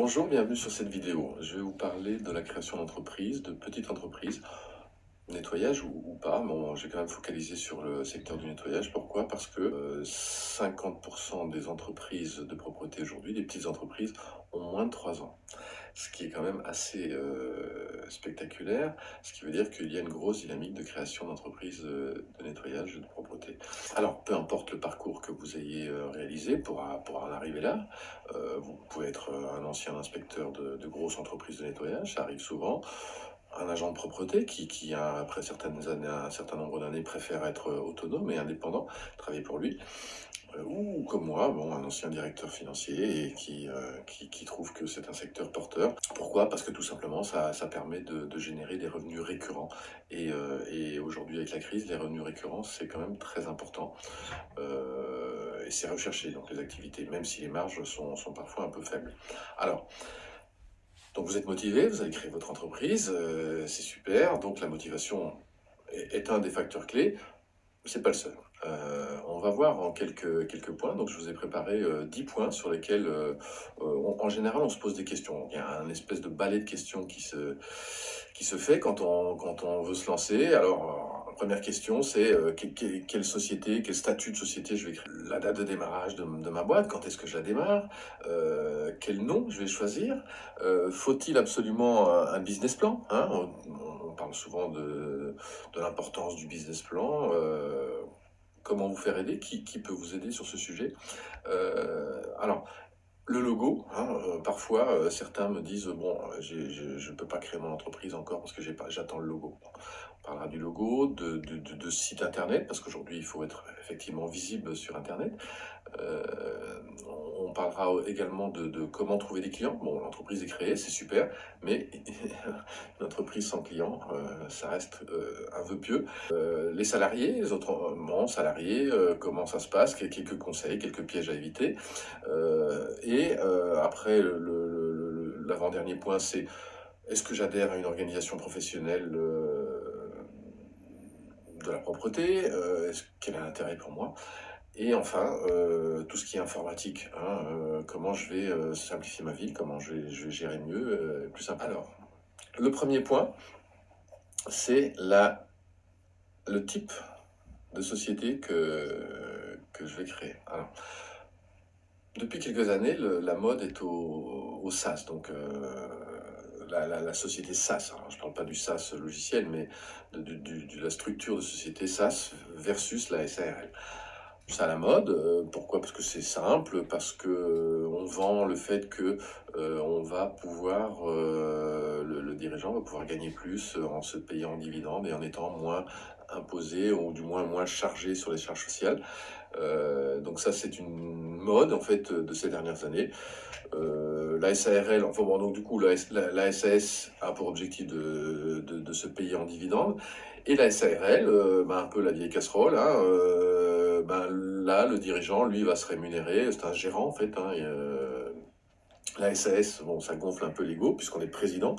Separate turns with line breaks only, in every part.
Bonjour, bienvenue sur cette vidéo. Je vais vous parler de la création d'entreprises, de petites entreprises, nettoyage ou pas. Bon, j'ai quand même focalisé sur le secteur du nettoyage. Pourquoi? Parce que 50% des entreprises de propreté aujourd'hui, des petites entreprises, ont moins de 3 ans. Ce qui est quand même assez spectaculaire, ce qui veut dire qu'il y a une grosse dynamique de création d'entreprises de nettoyage et de propreté. Alors, peu importe le parcours que vous ayez réalisé pour en arriver là, vous pouvez être un ancien inspecteur de grosses entreprises de nettoyage, ça arrive souvent, un agent de propreté après certaines années, un certain nombre d'années, préfère être autonome et indépendant, travailler pour lui, ou comme moi, bon, un ancien directeur financier et qui trouve que c'est un secteur porteur. Pourquoi? Parce que tout simplement, ça permet de générer des revenus récurrents. Et aujourd'hui, avec la crise, les revenus récurrents, c'est quand même très important. Et c'est recherché, donc les activités, même si les marges sont parfois un peu faibles. Alors, donc vous êtes motivé, vous allez créer votre entreprise, c'est super. Donc la motivation est un des facteurs clés. C'est pas le seul. On va voir en quelques points. Donc, je vous ai préparé 10 points sur lesquels, en général, on se pose des questions. Il y a un espèce de balai de questions qui se fait quand on veut se lancer. Alors, première question, c'est quelle société, quel statut de société je vais créer? La date de démarrage de ma boîte, quand est-ce que je la démarre? Quel nom je vais choisir? Faut-il absolument un business plan, hein? On parle souvent de l'importance du business plan. Comment vous faire aider? Qui peut vous aider sur ce sujet? Alors, le logo, hein, parfois certains me disent bon, je ne peux pas créer mon entreprise encore parce que j'attends le logo. Bon, on parlera du logo, de site internet, parce qu'aujourd'hui il faut être effectivement visible sur internet. Euh, on parlera également de comment trouver des clients. Bon, l'entreprise est créée, c'est super, mais une entreprise sans clients, ça reste un vœu pieux. Les salariés, les autres salariés, comment ça se passe, quelques conseils, quelques pièges à éviter. Après, l'avant-dernier point, c'est est-ce que j'adhère à une organisation professionnelle de la propreté? Quel est l'intérêt pour moi? Et enfin, tout ce qui est informatique, hein, comment je vais simplifier ma vie, comment je vais gérer mieux, plus simple. Alors, le premier point, c'est le type de société que je vais créer. Alors, depuis quelques années, la mode est au SaaS, donc la société SaaS. Alors, je ne parle pas du SaaS logiciel, mais de la structure de société SaaS versus la SARL. C'est à la mode. Pourquoi? Parce que c'est simple, parce que on vend le fait que on va pouvoir, le dirigeant va pouvoir gagner plus en se payant en dividendes et en étant moins imposé ou du moins moins chargé sur les charges sociales. Donc ça, c'est une mode en fait de ces dernières années. La SARL, enfin bon, donc du coup, la SAS a pour objectif de se payer en dividendes. Et la SARL, un peu la vieille casserole, hein, là, le dirigeant, lui, va se rémunérer, c'est un gérant en fait, hein, la SAS, bon, ça gonfle un peu l'ego puisqu'on est président,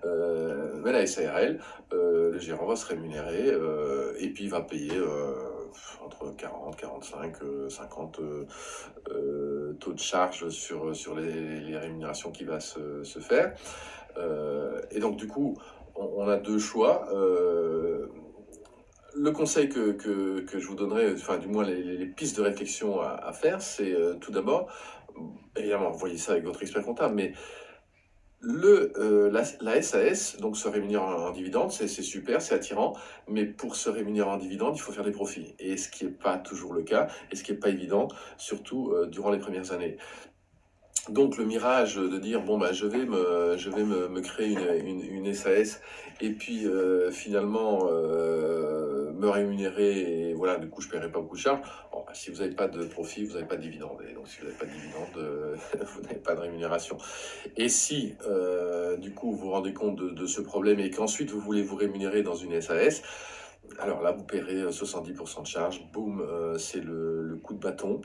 mais la SARL, le gérant va se rémunérer et puis il va payer entre 40, 45, 50 taux de charge sur les rémunérations qui va se faire. Et donc du coup, on a deux choix. Le conseil que je vous donnerais, enfin du moins les pistes de réflexion à faire, c'est tout d'abord, évidemment, vous voyez ça avec votre expert comptable, mais la SAS, donc se rémunérer en dividende, c'est super, c'est attirant, mais pour se rémunérer en dividende, il faut faire des profits. Et ce qui n'est pas toujours le cas, et ce qui n'est pas évident, surtout durant les premières années. Donc le mirage de dire bon bah je vais me créer une SAS et puis finalement me rémunérer et voilà, du coup je ne paierai pas beaucoup de charges. Bon, bah, si vous n'avez pas de profit, vous n'avez pas de dividende, et donc si vous n'avez pas de dividende, vous n'avez pas de rémunération. Et si du coup vous vous rendez compte de ce problème et qu'ensuite vous voulez vous rémunérer dans une SAS, alors là, vous paierez 70% de charge, boum, c'est le coup de bâton,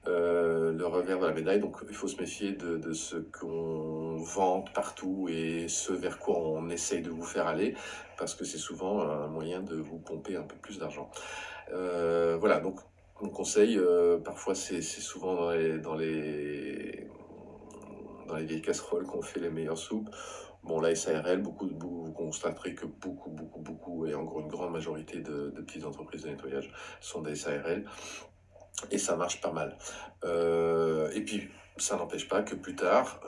le revers de la médaille. Donc il faut se méfier de ce qu'on vante partout et ce vers quoi on essaye de vous faire aller, parce que c'est souvent un moyen de vous pomper un peu plus d'argent. Voilà, donc mon conseil, parfois c'est souvent dans dans les vieilles casseroles qu'on fait les meilleures soupes. Bon, la SARL, vous constaterez que beaucoup, et en gros une grande majorité de petites entreprises de nettoyage sont des SARL, et ça marche pas mal. Et puis, ça n'empêche pas que plus tard,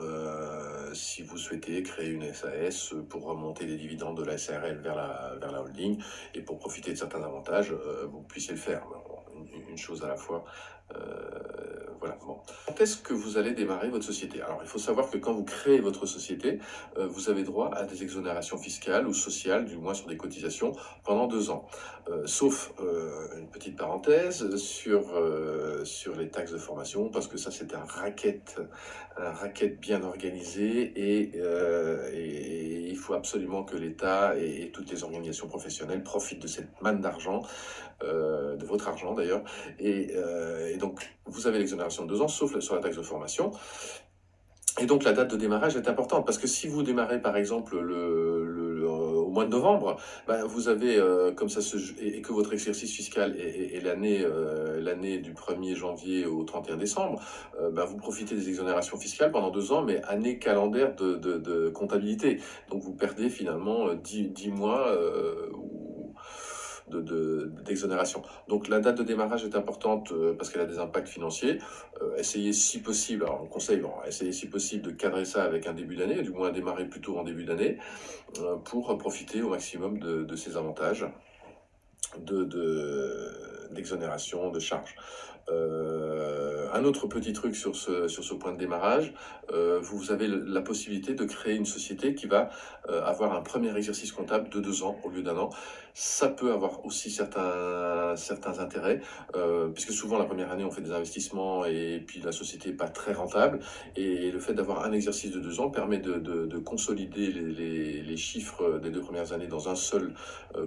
si vous souhaitez créer une SAS pour remonter les dividendes de la SARL vers la holding et pour profiter de certains avantages, vous puissiez le faire. Une chose à la fois. Voilà. Bon. Quand est-ce que vous allez démarrer votre société? Alors, il faut savoir que quand vous créez votre société, vous avez droit à des exonérations fiscales ou sociales, du moins sur des cotisations, pendant 2 ans. Sauf, une petite parenthèse, sur les taxes de formation, parce que ça, c'est un racket bien organisé, et il faut absolument que l'État et toutes les organisations professionnelles profitent de cette manne d'argent, de votre argent d'ailleurs, et donc vous avez l'exonération de 2 ans, sauf sur la taxe de formation. Et donc la date de démarrage est importante, parce que si vous démarrez par exemple au mois de novembre, ben, vous avez, comme ça et que votre exercice fiscal est l'année du 1er janvier au 31 décembre, ben, vous profitez des exonérations fiscales pendant 2 ans, mais année calendaire de comptabilité. Donc vous perdez finalement 10 mois d'exonération. Donc la date de démarrage est importante parce qu'elle a des impacts financiers. Essayez si possible, alors on conseille, essayez si possible de cadrer ça avec un début d'année, du moins démarrer plutôt en début d'année, pour profiter au maximum de ces avantages d'exonération de charges. Un autre petit truc sur ce point de démarrage, vous avez la possibilité de créer une société qui va avoir un premier exercice comptable de 2 ans au lieu d'1 an. Ça peut avoir aussi certains intérêts, puisque souvent la première année on fait des investissements et puis la société n'est pas très rentable, et le fait d'avoir un exercice de 2 ans permet de consolider les chiffres des 2 premières années dans un seul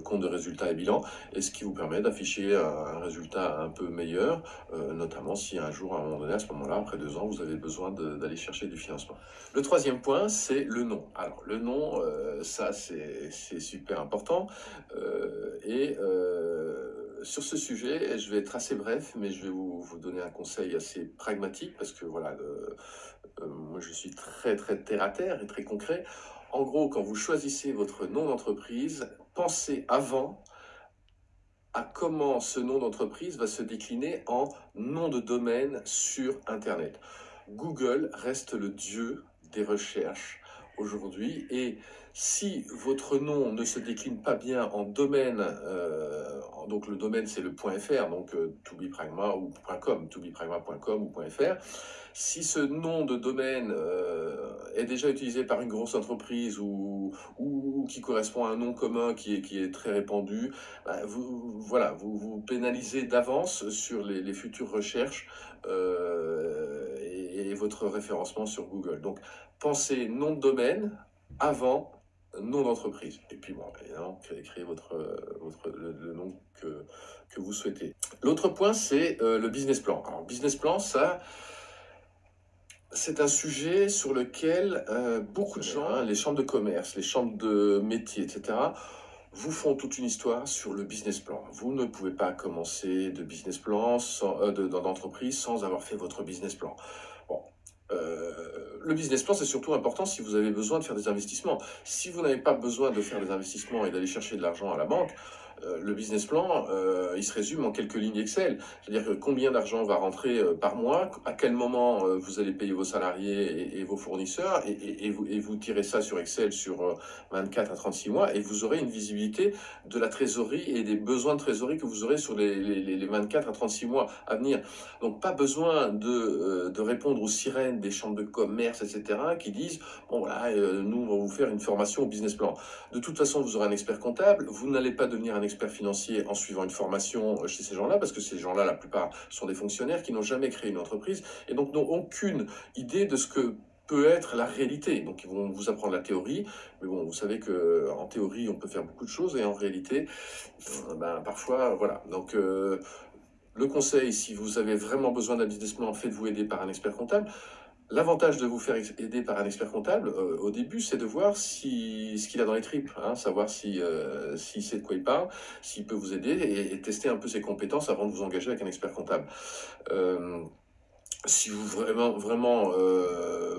compte de résultat et bilan, et ce qui vous permet d'afficher un résultat un peu meilleur, notamment si un jour, à un moment donné, à ce moment-là, après 2 ans, vous avez besoin d'aller chercher du financement. Le troisième point, c'est le nom. Alors, le nom, ça, c'est super important. Sur ce sujet, je vais être assez bref, mais je vais vous donner un conseil assez pragmatique, parce que voilà, moi, je suis très terre à terre et très concret. En gros, quand vous choisissez votre nom d'entreprise, pensez avant à comment ce nom d'entreprise va se décliner en nom de domaine sur Internet. Google reste le dieu des recherches aujourd'hui, et si votre nom ne se décline pas bien en domaine, donc le domaine c'est le .fr, donc tobepragma ou .com, tobepragma.com ou .fr, si ce nom de domaine est déjà utilisé par une grosse entreprise ou qui correspond à un nom commun qui est très répandu, bah, vous pénalisez d'avance sur les futures recherches et votre référencement sur Google. Donc, pensez nom de domaine avant nom d'entreprise. Et puis, bon, évidemment, créez le nom que vous souhaitez. L'autre point, c'est le business plan. Alors, business plan, ça, c'est un sujet sur lequel beaucoup de gens, les chambres de commerce, les chambres de métier, etc., vous font toute une histoire sur le business plan. Vous ne pouvez pas commencer de business plan d'entreprise sans avoir fait votre business plan. Bon, le business plan, c'est surtout important si vous avez besoin de faire des investissements. Si vous n'avez pas besoin de faire des investissements et d'aller chercher de l'argent à la banque, le business plan, il se résume en quelques lignes Excel. C'est-à-dire que combien d'argent va rentrer par mois, à quel moment vous allez payer vos salariés et vos fournisseurs, et vous tirez ça sur Excel sur 24 à 36 mois, et vous aurez une visibilité de la trésorerie et des besoins de trésorerie que vous aurez sur les 24 à 36 mois à venir. Donc pas besoin de répondre aux sirènes des chambres de commerce, etc., qui disent, bon voilà, nous on va vous faire une formation au business plan. De toute façon, vous aurez un expert comptable, vous n'allez pas devenir un expert financier en suivant une formation chez ces gens-là, parce que ces gens-là, la plupart sont des fonctionnaires qui n'ont jamais créé une entreprise et donc n'ont aucune idée de ce que peut être la réalité. Donc ils vont vous apprendre la théorie, mais bon, vous savez qu'en théorie, on peut faire beaucoup de choses, et en réalité, parfois, voilà. Donc le conseil, si vous avez vraiment besoin d'un business plan, faites-vous aider par un expert comptable. L'avantage de vous faire aider par un expert comptable, au début, c'est de voir ce qu'il a dans les tripes, hein, savoir s'il sait de quoi il parle, s'il peut vous aider, et tester un peu ses compétences avant de vous engager avec un expert comptable. Si vous vraiment,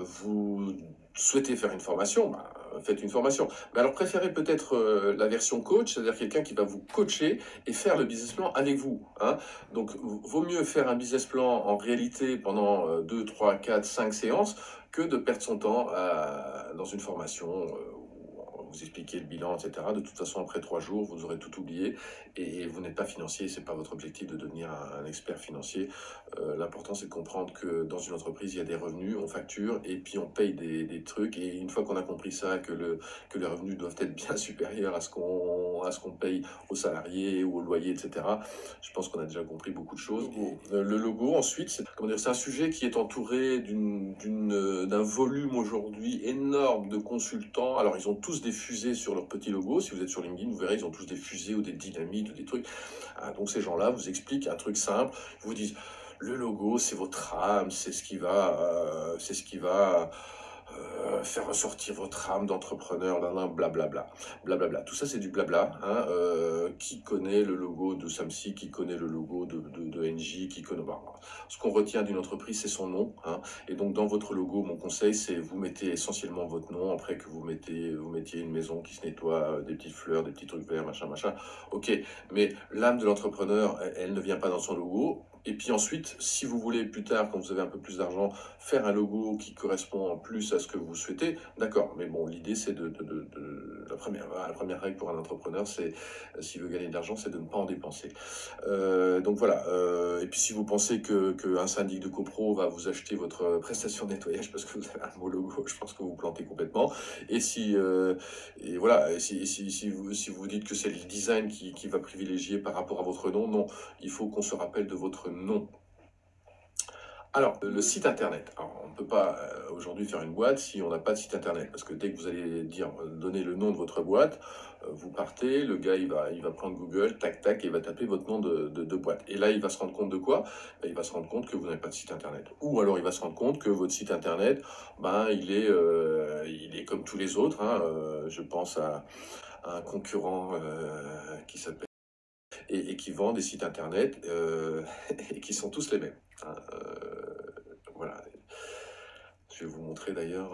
vous souhaitez faire une formation, bah, faites une formation. Mais alors préférez peut-être, la version coach, c'est-à-dire quelqu'un qui va vous coacher et faire le business plan avec vous, hein. Donc vaut mieux faire un business plan en réalité pendant, 2, 3, 4, 5 séances que de perdre son temps dans une formation, où vous expliquez le bilan et cetera. De toute façon, après 3 jours, vous aurez tout oublié et vous n'êtes pas financier, c'est pas votre objectif de devenir un expert financier. L'important, c'est de comprendre que dans une entreprise, il y a des revenus, on facture et puis on paye des trucs. Et une fois qu'on a compris ça, que les revenus doivent être bien supérieurs à ce qu'on paye aux salariés ou aux loyers, etc., je pense qu'on a déjà compris beaucoup de choses. Le logo, ensuite, c'est un sujet qui est entouré d'un volume aujourd'hui énorme de consultants. Alors, ils ont tous des fusées sur leur petit logo. Si vous êtes sur LinkedIn, vous verrez, ils ont tous des fusées ou des dynamites ou des trucs. Ah, donc, ces gens-là vous expliquent un truc simple. Ils vous disent, le logo, c'est votre âme, c'est ce qui va faire ressortir votre âme d'entrepreneur, blablabla. Blablabla. Tout ça, c'est du blabla, hein. Qui connaît le logo de Samsi, qui connaît le logo de NJ, qui connaît. Bah, ce qu'on retient d'une entreprise, c'est son nom, hein. Et donc, dans votre logo, mon conseil, c'est vous mettez essentiellement votre nom, après que vous mettiez une maison qui se nettoie, des petites fleurs, des petits trucs verts, machin, machin. Ok, mais l'âme de l'entrepreneur, elle ne vient pas dans son logo. Et puis ensuite, si vous voulez plus tard, quand vous avez un peu plus d'argent, faire un logo qui correspond plus à ce que vous souhaitez, d'accord. Mais bon, l'idée, c'est la première règle pour un entrepreneur, c'est, s'il veut gagner de l'argent, c'est de ne pas en dépenser. Donc voilà. Et puis si vous pensez qu'un syndic de copro va vous acheter votre prestation de nettoyage parce que vous avez un beau logo, je pense que vous vous plantez complètement. Et et voilà, si vous dites que c'est le design qui va privilégier par rapport à votre nom, non, il faut qu'on se rappelle de votre nom. Alors, le site internet. Alors, on ne peut pas aujourd'hui faire une boîte si on n'a pas de site internet. Parce que dès que vous allez donner le nom de votre boîte, vous partez, le gars il va prendre Google, tac tac, et il va taper votre nom de boîte. Et là, il va se rendre compte de quoi? Ben, il va se rendre compte que vous n'avez pas de site internet. Ou alors il va se rendre compte que votre site internet, ben, il est comme tous les autres, hein. Je pense à un concurrent qui s'appelle et qui vend des sites internet et qui sont tous les mêmes, hein. Voilà. Je vais vous montrer d'ailleurs,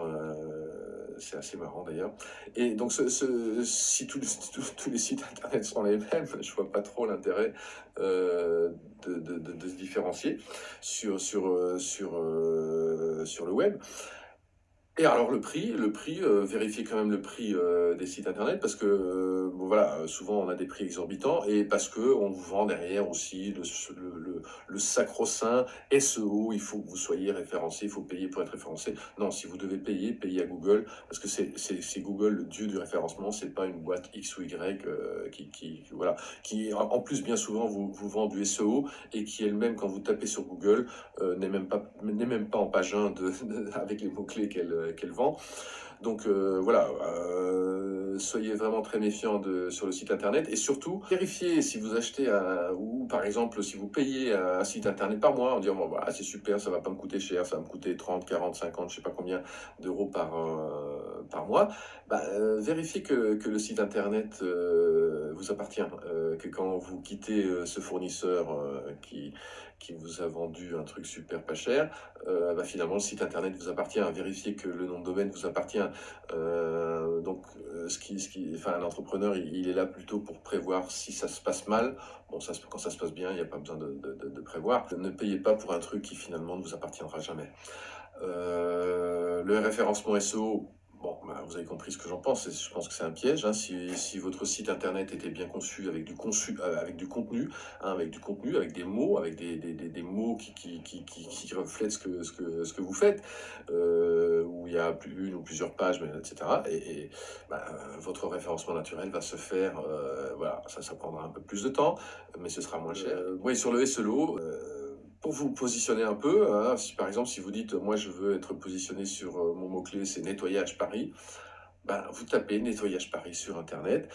c'est assez marrant d'ailleurs. Et donc, si tous les sites internet sont les mêmes, je vois pas trop l'intérêt de se différencier sur le web. Et alors vérifiez quand même le prix des sites internet parce que bon, voilà, souvent on a des prix exorbitants et parce que on vous vend derrière aussi le sacro-saint SEO, il faut que vous soyez référencé, il faut payer pour être référencé. Non, si vous devez payer, payez à Google parce que c'est Google le dieu du référencement, c'est pas une boîte X ou Y voilà, qui en plus bien souvent vous vend du SEO et qui elle-même quand vous tapez sur Google n'est même pas en page 1 avec les mots-clés qu'elle vend. Donc voilà, soyez vraiment très méfiants sur le site internet et surtout vérifiez si vous achetez ou par exemple si vous payez un site internet par mois en disant bon, voilà, c'est super, ça va pas me coûter cher, ça va me coûter 30, 40, 50, je sais pas combien d'euros par mois, bah, vérifiez que le site internet vous appartient, que quand vous quittez ce fournisseur qui vous a vendu un truc super pas cher, bah, finalement le site internet vous appartient, vérifiez que le nom de domaine vous appartient. Enfin, l'entrepreneur, il est là plutôt pour prévoir si ça se passe mal. Bon, quand ça se passe bien, il n'y a pas besoin de prévoir. Ne payez pas pour un truc qui finalement ne vous appartiendra jamais. Le référencement SEO, bon, bah, vous avez compris ce que j'en pense. Je pense que c'est un piège, hein. Si votre site internet était bien conçu avec avec du contenu, hein, avec des mots, avec des mots qui reflètent ce que vous faites, où il y a une ou plusieurs pages, etc. Bah, votre référencement naturel va se faire. Voilà, ça prendra un peu plus de temps, mais ce sera moins cher. Oui, sur le SEO. Pour vous positionner un peu, hein, si par exemple si vous dites moi je veux être positionné sur mon mot-clé c'est nettoyage Paris, ben, vous tapez nettoyage Paris sur internet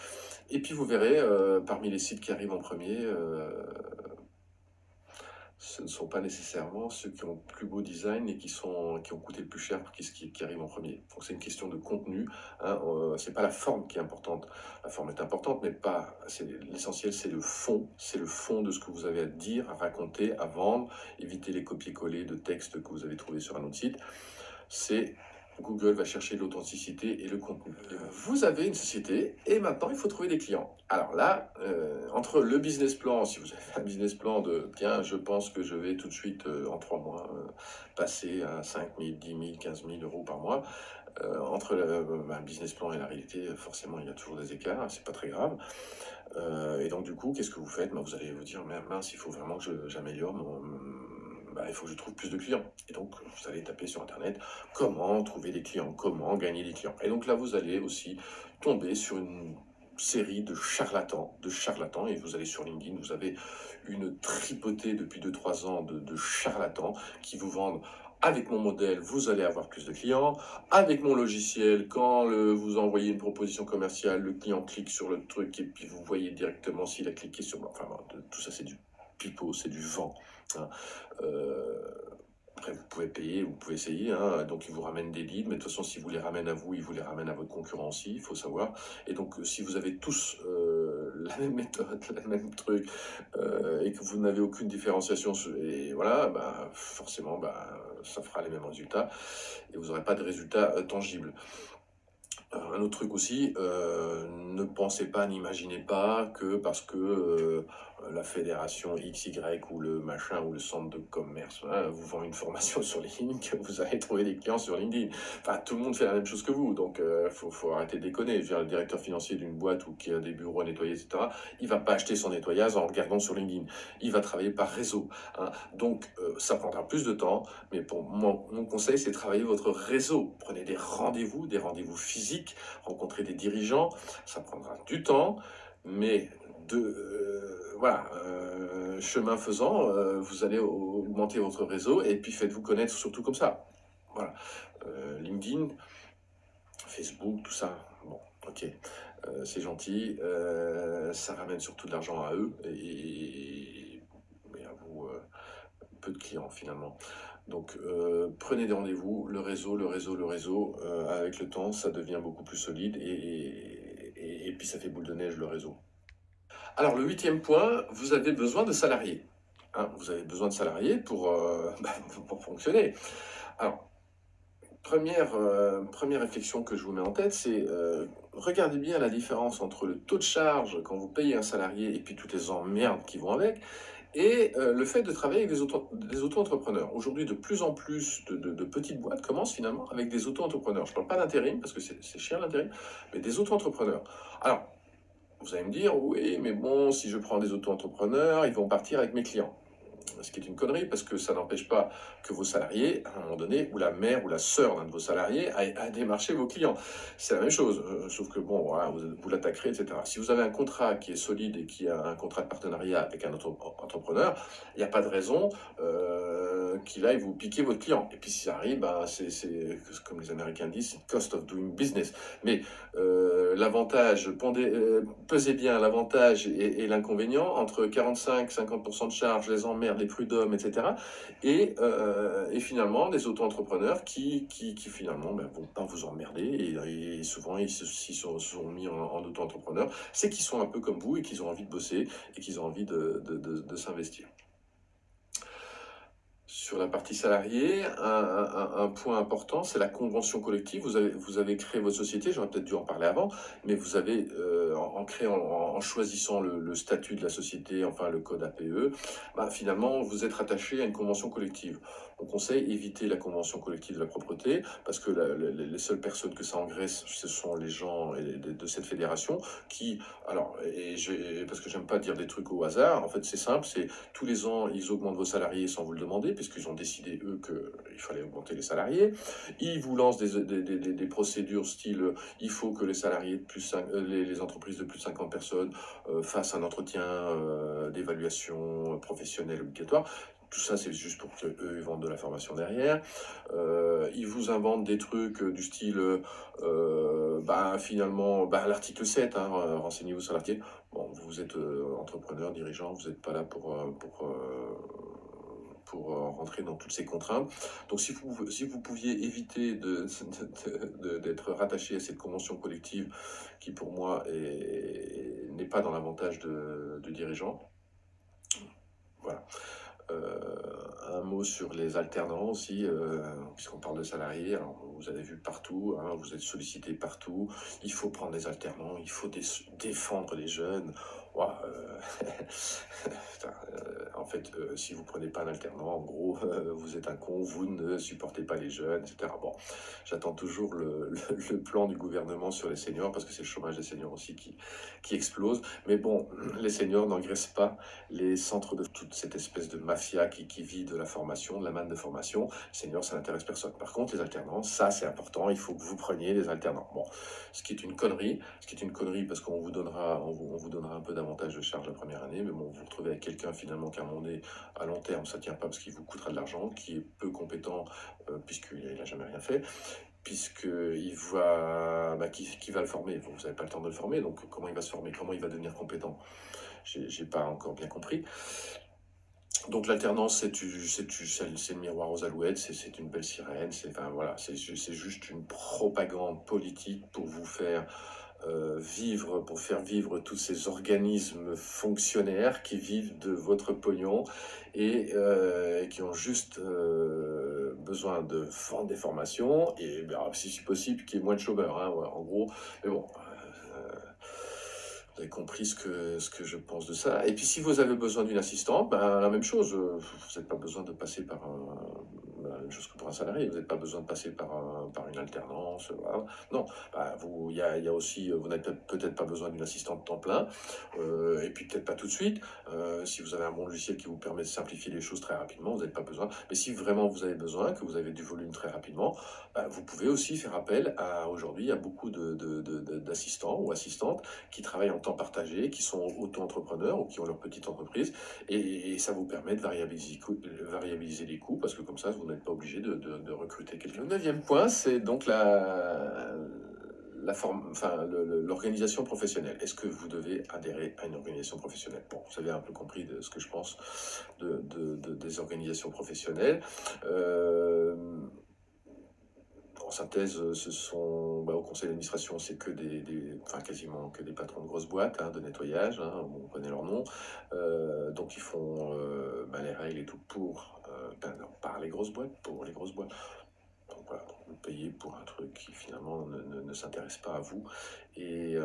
et puis vous verrez parmi les sites qui arrivent en premier, ce ne sont pas nécessairement ceux qui ont le plus beau design et qui ont coûté le plus cher qui arrivent en premier. Donc c'est une question de contenu, hein, c'est pas la forme qui est importante. La forme est importante, mais pas. L'essentiel, c'est le fond de ce que vous avez à dire, à raconter, à vendre. Évitez les copier-coller de textes que vous avez trouvés sur un autre site. C'est Google va chercher l'authenticité et le contenu. Vous avez une société et maintenant il faut trouver des clients. Alors là, entre le business plan, si vous avez un business plan de tiens, je pense que je vais tout de suite en 3 mois passer à 5 000, 10 000, 15 000 euros par mois, entre le business plan et la réalité, forcément il y a toujours des écarts, c'est pas très grave. Et donc du coup, qu'est-ce que vous faites? Vous allez vous dire, mais mince, il faut vraiment que j'améliore il faut que je trouve plus de clients. Et donc, vous allez taper sur Internet comment trouver des clients, comment gagner des clients. Et donc là, vous allez aussi tomber sur une série de charlatans, et vous allez sur LinkedIn, vous avez une tripotée depuis 2-3 ans de charlatans qui vous vendent avec mon modèle, vous allez avoir plus de clients. Avec mon logiciel, quand vous envoyez une proposition commerciale, le client clique sur le truc et puis vous voyez directement s'il a cliqué sur... Enfin, tout ça, c'est du pipeau, c'est du vent. Hein. Après, vous pouvez payer, vous pouvez essayer, hein, donc ils vous ramènent des leads, mais de toute façon, si vous les ramènent à vous, ils vous les ramènent à votre concurrent aussi, il faut savoir. Et donc, si vous avez tous la même méthode, le même truc, et que vous n'avez aucune différenciation, et voilà, forcément, ça fera les mêmes résultats, et vous n'aurez pas de résultats tangibles. Un autre truc aussi, ne pensez pas, n'imaginez pas que parce que la fédération XY ou le machin ou le centre de commerce vous vend une formation sur LinkedIn que vous allez trouver des clients sur LinkedIn. Enfin, tout le monde fait la même chose que vous, donc faut arrêter de déconner. Je veux dire, le directeur financier d'une boîte ou qui a des bureaux à nettoyer, etc., il va pas acheter son nettoyage en regardant sur LinkedIn. Il va travailler par réseau. Hein. Donc, ça prendra plus de temps, mais pour moi, mon conseil, c'est de travailler votre réseau. Prenez des rendez-vous physiques, rencontrer des dirigeants, ça prendra du temps, mais chemin faisant, vous allez augmenter votre réseau et puis faites-vous connaître surtout comme ça. Voilà. LinkedIn, Facebook, tout ça, bon, ok, c'est gentil, ça ramène surtout de l'argent à eux mais à vous, peu de clients finalement. Donc prenez des rendez-vous, le réseau, avec le temps ça devient beaucoup plus solide et puis ça fait boule de neige le réseau. Alors le 8e point, vous avez besoin de salariés. Hein, vous avez besoin de salariés pour fonctionner. Alors, première réflexion que je vous mets en tête, c'est regardez bien la différence entre le taux de charge quand vous payez un salarié et puis toutes les emmerdes qui vont avec, et le fait de travailler avec des auto-entrepreneurs. Aujourd'hui, de plus en plus de petites boîtes commencent finalement avec des auto-entrepreneurs. Je ne parle pas d'intérim, parce que c'est chiant l'intérim, mais des auto-entrepreneurs. Alors, vous allez me dire, oui, mais bon, si je prends des auto-entrepreneurs, ils vont partir avec mes clients. Ce qui est une connerie, parce que ça n'empêche pas que vos salariés, à un moment donné, ou la mère ou la sœur d'un de vos salariés, a démarché vos clients. C'est la même chose, sauf que bon, voilà, vous l'attaquerez, etc. Si vous avez un contrat qui est solide et qui a un contrat de partenariat avec un autre entrepreneur, il n'y a pas de raison qu'il aille vous piquer votre client. Et puis si ça arrive, c'est comme les Américains disent, c'est cost of doing business. Mais l'avantage, pesez bien l'avantage et l'inconvénient entre 45-50% de charges, les emmerdes, les prud'hommes, etc. Et finalement, des auto-entrepreneurs qui finalement vont pas vous emmerder et souvent ils se sont mis en auto-entrepreneurs. C'est qu'ils sont un peu comme vous et qu'ils ont envie de bosser et qu'ils ont envie de s'investir. Sur la partie salariée, un point important, c'est la convention collective. Vous avez créé votre société, j'aurais peut-être dû en parler avant, mais vous avez, en choisissant le statut de la société, enfin le code APE, finalement, vous êtes rattaché à une convention collective. On conseille éviter la convention collective de la propreté, parce que les seules personnes que ça engraisse, ce sont les gens de cette fédération, parce que j'aime pas dire des trucs au hasard, en fait c'est simple, c'est tous les ans, ils augmentent vos salariés sans vous le demander, puisqu'ils ont décidé, eux, qu'il fallait augmenter les salariés. Ils vous lancent des procédures style, il faut que les salariés de les entreprises de plus de 50 personnes fassent un entretien d'évaluation professionnelle obligatoire. Tout ça, c'est juste pour qu'eux, ils vendent de la formation derrière. Ils vous inventent des trucs du style, finalement, l'article 7, renseignez-vous sur l'article. Bon, vous êtes entrepreneur, dirigeant, vous n'êtes pas là pour pour rentrer dans toutes ces contraintes. Donc si vous pouviez éviter d'être rattaché à cette convention collective qui pour moi n'est pas dans l'avantage de dirigeants. Voilà. Un mot sur les alternants aussi, puisqu'on parle de salariés. Alors, vous avez vu partout, hein, vous êtes sollicité partout. Il faut prendre des alternants, il faut défendre les jeunes. Ouah, putain, en fait, si vous prenez pas un alternant, en gros, vous êtes un con, vous ne supportez pas les jeunes, etc. Bon, j'attends toujours le plan du gouvernement sur les seniors, parce que c'est le chômage des seniors aussi qui explose. Mais bon, les seniors n'engraissent pas les centres de toute cette espèce de mafia qui vit de la formation, de la manne de formation. Seniors, ça n'intéresse personne. Par contre, les alternants, ça c'est important, il faut que vous preniez des alternants. Bon, ce qui est une connerie, parce qu'on vous donnera, on vous donnera un peu d'avantage de charge la première année, mais bon, vous vous retrouvez avec quelqu'un finalement qu'à un moment donné, à long terme, ça ne tient pas parce qu'il vous coûtera de l'argent, qui est peu compétent puisqu'il n'a jamais rien fait, puisqu'il va, qui va le former. Vous n'avez pas le temps de le former, donc comment il va se former, comment il va devenir compétent? J'ai pas encore bien compris. Donc l'alternance, c'est le miroir aux alouettes, c'est une belle sirène, enfin, voilà, c'est juste une propagande politique pour vous faire pour faire vivre tous ces organismes fonctionnaires qui vivent de votre pognon et qui ont juste besoin de vendre des formations et si c'est possible qu'il y ait moins de chômeurs, hein, voilà, en gros. Mais bon, vous avez compris ce que je pense de ça. Et puis si vous avez besoin d'une assistante, la même chose, vous n'avez pas besoin de passer par la même chose que pour un salarié, vous n'avez pas besoin de passer par une alternance, voilà. Non, il y a aussi, vous n'avez peut-être pas besoin d'une assistante temps plein, et puis peut-être pas tout de suite. Si vous avez un bon logiciel qui vous permet de simplifier les choses très rapidement, vous n'avez pas besoin. Mais si vraiment vous avez besoin, que vous avez du volume très rapidement, vous pouvez aussi faire appel aujourd'hui à beaucoup d'assistants ou assistantes qui travaillent en temps partagé, qui sont auto-entrepreneurs ou qui ont leur petite entreprise, et ça vous permet de variabiliser les coûts, parce que comme ça, vous n'êtes pas obligé de recruter quelqu'un. Le 9e point, c'est donc l'organisation professionnelle. Est-ce que vous devez adhérer à une organisation professionnelle? Bon, vous avez un peu compris de ce que je pense des organisations professionnelles. En synthèse, ce sont, au conseil d'administration, c'est que quasiment que des patrons de grosses boîtes, hein, de nettoyage, hein, on connaît leur nom. Donc ils font les règles et tout non, par les grosses boîtes, pour les grosses boîtes. Donc voilà, vous payez pour un truc qui finalement ne s'intéresse pas à vous. Et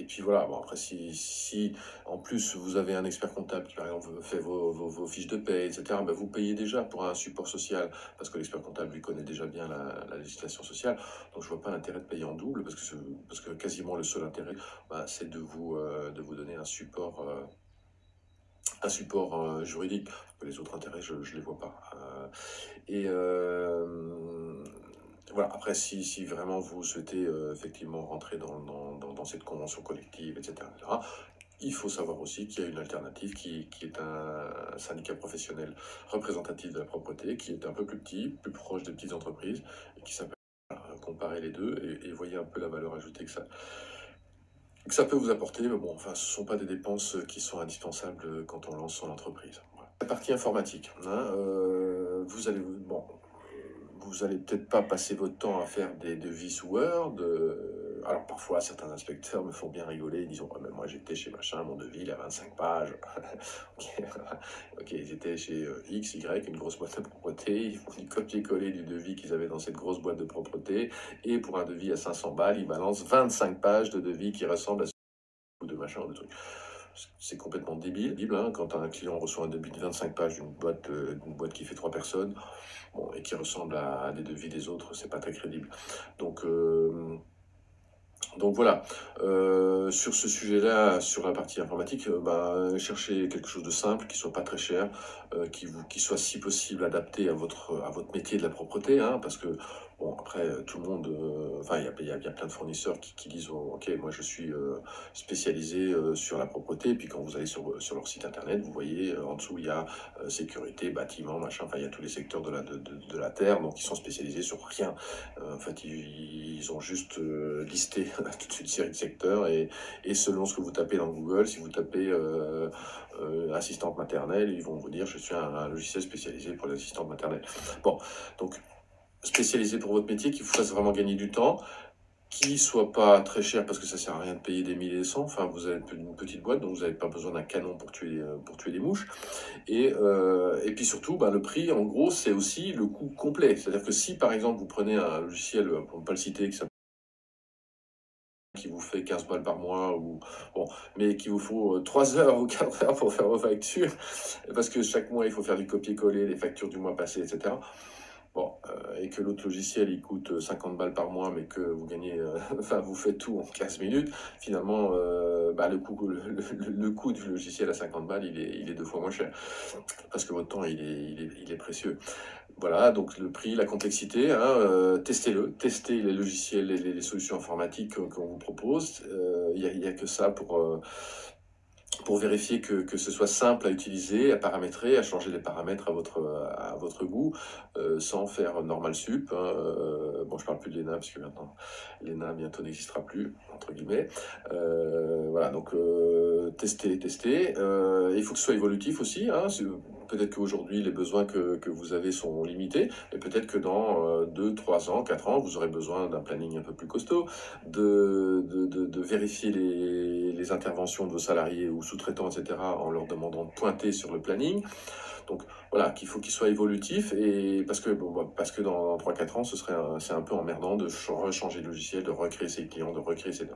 puis voilà, bon, après si en plus vous avez un expert comptable qui par exemple fait vos fiches de paie, etc., vous payez déjà pour un support social, parce que l'expert comptable lui connaît déjà bien la législation sociale. Donc je vois pas l'intérêt de payer en double, parce que quasiment le seul intérêt, c'est de vous donner un support juridique. Les autres intérêts, je les vois pas. Voilà, après, si vraiment vous souhaitez effectivement rentrer dans cette convention collective, etc., il faut savoir aussi qu'il y a une alternative qui est un syndicat professionnel représentatif de la propreté, qui est un peu plus petit, plus proche des petites entreprises, et qui s'appelle comparer les deux et voyez un peu la valeur ajoutée que ça peut vous apporter. Mais bon, enfin, ce ne sont pas des dépenses qui sont indispensables quand on lance son entreprise. Voilà. La partie informatique, hein, vous allez peut-être pas passer votre temps à faire des devis Word. Alors parfois, certains inspecteurs me font bien rigoler, ils disent oh, mais moi j'étais chez machin, mon devis il a 25 pages. Ok, ils étaient chez X, Y, une grosse boîte de propreté, ils font du copier-coller du devis qu'ils avaient dans cette grosse boîte de propreté, et pour un devis à 500 balles, ils balancent 25 pages de devis qui ressemblent à ce ou de machin ou de trucs. C'est complètement débile, hein, quand un client reçoit un devis de 25 pages d'une boîte qui fait 3 personnes, bon, et qui ressemble à des devis des autres, c'est pas très crédible. Donc voilà, sur ce sujet-là, sur la partie informatique, cherchez quelque chose de simple, qui soit pas très cher, qui soit si possible adapté à votre métier de la propreté, hein, parce que Bon, après, tout le monde, enfin, il y a plein de fournisseurs qui disent, oh, ok, moi je suis spécialisé sur la propreté, et puis quand vous allez sur leur site internet, vous voyez en dessous, il y a sécurité, bâtiment, machin, enfin, il y a tous les secteurs de la Terre, donc ils sont spécialisés sur rien. En fait, ils ont juste listé toute une série de secteurs, et selon ce que vous tapez dans Google, si vous tapez assistante maternelle, ils vont vous dire, je suis un logiciel spécialisé pour les assistantes maternelles. Bon, donc spécialisé pour votre métier, qui vous fasse vraiment gagner du temps, qui soit pas très cher parce que ça sert à rien de payer des milliers et des cents. Enfin, vous avez une petite boîte, donc vous n'avez pas besoin d'un canon pour tuer les mouches. Et puis surtout, bah, le prix, en gros, c'est aussi le coût complet. C'est-à-dire que si, par exemple, vous prenez un logiciel, pour ne pas le citer, qui vous fait 15 balles par mois, ou, bon, mais qui vous faut 3 heures ou 4 heures pour faire vos factures, parce que chaque mois, il faut faire du copier-coller, les factures du mois passé, etc. Bon, et que l'autre logiciel il coûte 50 balles par mois, mais que vous gagnez, enfin vous faites tout en 15 minutes, finalement bah, le coût du logiciel à 50 balles il est 2 fois moins cher, parce que votre temps il est précieux. Voilà, donc le prix, la complexité, hein, testez-le, testez les logiciels, les solutions informatiques qu'on vous propose. Il y a que ça pour vérifier que ce soit simple à utiliser, à paramétrer, à changer les paramètres à votre goût, sans faire normal sup, hein. Bon, je parle plus de l'ENA, parce que maintenant, l'ENA bientôt n'existera plus, entre guillemets. Voilà, donc tester, tester. Il faut que ce soit évolutif aussi, hein. Peut-être qu'aujourd'hui, les besoins que vous avez sont limités, et peut-être que dans 2, 3 ans, 4 ans, vous aurez besoin d'un planning un peu plus costaud, de vérifier les interventions de vos salariés ou sous-traitants, etc., en leur demandant de pointer sur le planning. Donc voilà, qu'il faut qu'il soit évolutif, et parce que, bon, bah, parce que dans 3-4 ans, c'est un peu emmerdant de rechanger de logiciel, de recréer ses clients, de recréer ses... Bon.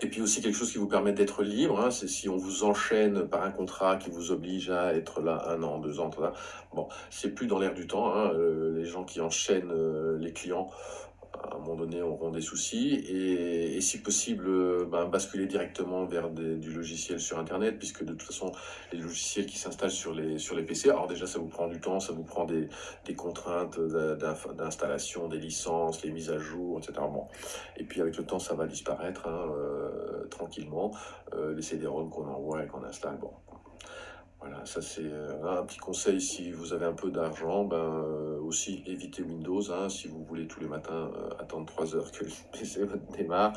Et puis aussi quelque chose qui vous permet d'être libre, hein, c'est si on vous enchaîne par un contrat qui vous oblige à être là 1 an, 2 ans, là, bon, c'est plus dans l'air du temps, hein, les gens qui enchaînent les clients, à un moment donné, auront des soucis, et si possible, ben, basculer directement vers du logiciel sur Internet, puisque de toute façon, les logiciels qui s'installent sur les PC, alors déjà, ça vous prend du temps, ça vous prend des contraintes d'installation, des licences, les mises à jour, etc. Bon. Et puis avec le temps, ça va disparaître, hein, tranquillement, les CD-ROM qu'on envoie et qu'on installe. Bon. Voilà, ça c'est un petit conseil si vous avez un peu d'argent, ben, aussi évitez Windows, hein, si vous voulez tous les matins attendre 3 heures que le PC démarre,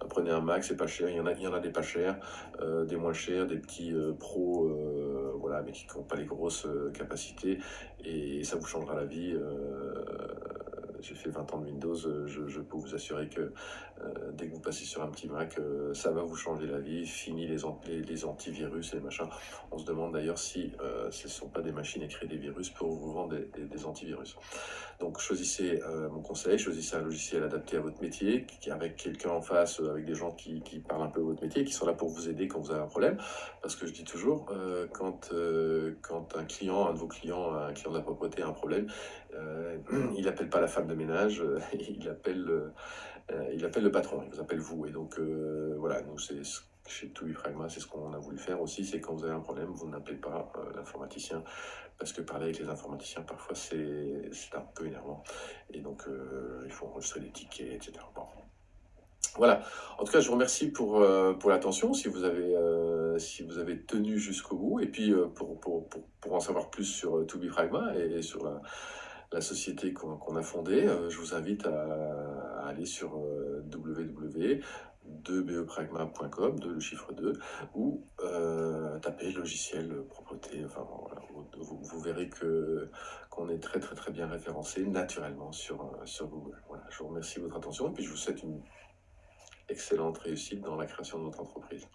prenez un Mac, c'est pas cher, il y en a des pas chers, des moins chers, des petits pros, voilà, mais qui n'ont pas les grosses capacités, et ça vous changera la vie. J'ai fait 20 ans de Windows, je peux vous assurer que dès que vous passez sur un petit Mac, ça va vous changer la vie. Fini les antivirus et les machins. On se demande d'ailleurs si ce ne sont pas des machines à créer des virus pour vous vendre des antivirus. Donc choisissez mon conseil, choisissez un logiciel adapté à votre métier, avec quelqu'un en face, avec des gens qui parlent un peu de votre métier, qui sont là pour vous aider quand vous avez un problème. Parce que je dis toujours, quand un client, un de vos clients, un client de la propreté a un problème, il appelle pas la femme de ménage, il appelle le patron, il vous appelle vous. Et donc voilà, nous chez TUI Pragma, c'est ce qu'on a voulu faire aussi, c'est quand vous avez un problème, vous n'appelez pas l'informaticien, parce que parler avec les informaticiens, parfois, c'est un peu énervant. Et donc, il faut enregistrer des tickets, etc. Bon. Voilà. En tout cas, je vous remercie pour l'attention, si vous avez tenu jusqu'au bout. Et puis, pour en savoir plus sur To Be Pragma et sur la société qu'on a fondée, je vous invite à aller sur www.2bepragma.com, le chiffre 2, ou taper logiciel propreté. Enfin, bon, voilà, vous verrez qu'on est très très très bien référencé naturellement sur Google. Voilà, je vous remercie de votre attention, et puis je vous souhaite une excellente réussite dans la création de votre entreprise.